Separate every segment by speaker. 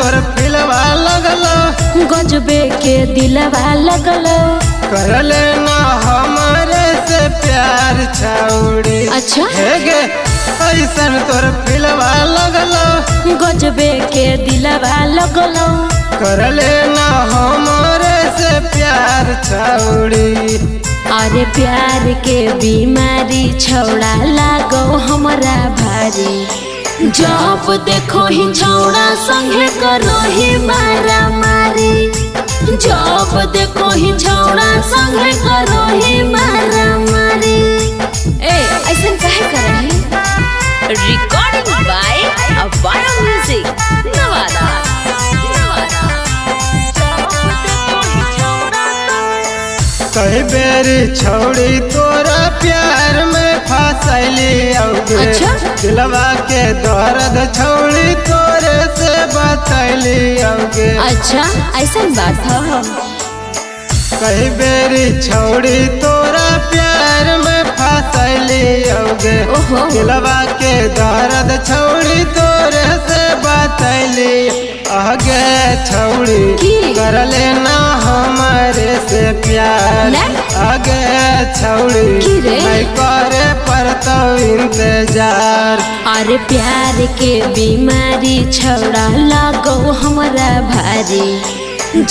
Speaker 1: तोर फिलवा लगलो,
Speaker 2: गजबे के दिलवा लगलो।
Speaker 1: कर लेना हमारे से प्यार छौड़ी।
Speaker 2: अच्छा
Speaker 1: हेगे ऐसन तोर फिलवा लगलो,
Speaker 2: गजबे के दिलवा लगलो।
Speaker 1: कर लेना हमारे से प्यार छौड़ी।
Speaker 2: अरे प्यार के बीमारी छौड़ा लागो हमरा भारी। जब देखो ही छौड़ा संगे करो ही मारा मारी। जब देखो ही छौड़ा संगे करो ही मारा मारी। ए ऐसा काहे कर रहे? Recording by Awaya music Nawada.
Speaker 1: कई बेरी छौड़ी तोरा प्यार में फसैली औगे।
Speaker 2: अच्छा?
Speaker 1: दिलवा के दर्द छौड़ी तोरे से बतैली औगे।
Speaker 2: अच्छा ऐसा बात है।
Speaker 1: कई बेरी छौड़ी तोरा प्यार में फसैली औगे।
Speaker 2: ओहो।
Speaker 1: दिलवा के दर्द छौड़ी तोरे से बतैली आगे छौड़ी।
Speaker 2: की?
Speaker 1: कर लेना हमारे से प्यार
Speaker 2: ले?
Speaker 1: आगे छौड़ी।
Speaker 2: की रे?
Speaker 1: नहीं करे पड़ता इंतजार।
Speaker 2: अरे प्यार के बीमारी छौड़ा लागो हमरा भारी।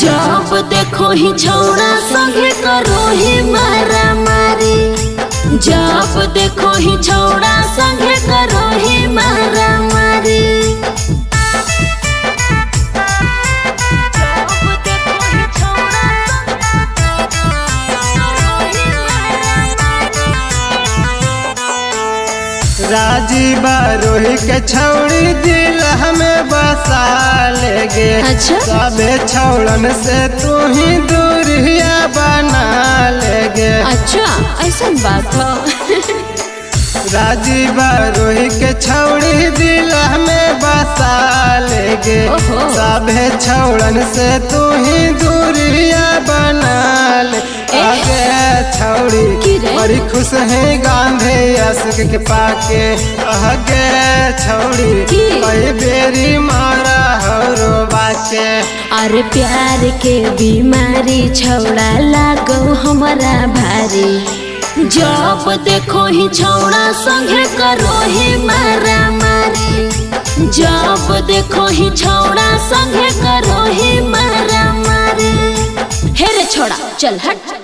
Speaker 2: जब देखो ही छौड़ा संगे करो ही मारा मारी। जब देखो ही छौड़ा संगे करो ही मारा मारी।
Speaker 1: राजीव रोही के छौड़ी दिल हमें बसा लेगे।
Speaker 2: अच्छा?
Speaker 1: सबे छौड़न से तू ही दूरिया बना लेगे।
Speaker 2: अच्छा ऐसा बात है।
Speaker 1: राजीव रोही के छौड़ी दिल हमें बसा लेगे।
Speaker 2: ओहो।
Speaker 1: सबे छौड़न से तू ही दूरिया बना ले। आगे छौड़ी
Speaker 2: की रे?
Speaker 1: बड़ी खुश है गांधी अशोक के पाके। आगे छौड़ी
Speaker 2: की?
Speaker 1: कई बेरी मारा हो बाके।
Speaker 2: अरे प्यार के बीमारी छौड़ा लागो हमरा भारी। जब देखो ही छौड़ा संगे करो ही मारा मारी। जब देखो ही छौड़ा संगे करो ही मारा मारी। हे रे छोड़ा चल हट।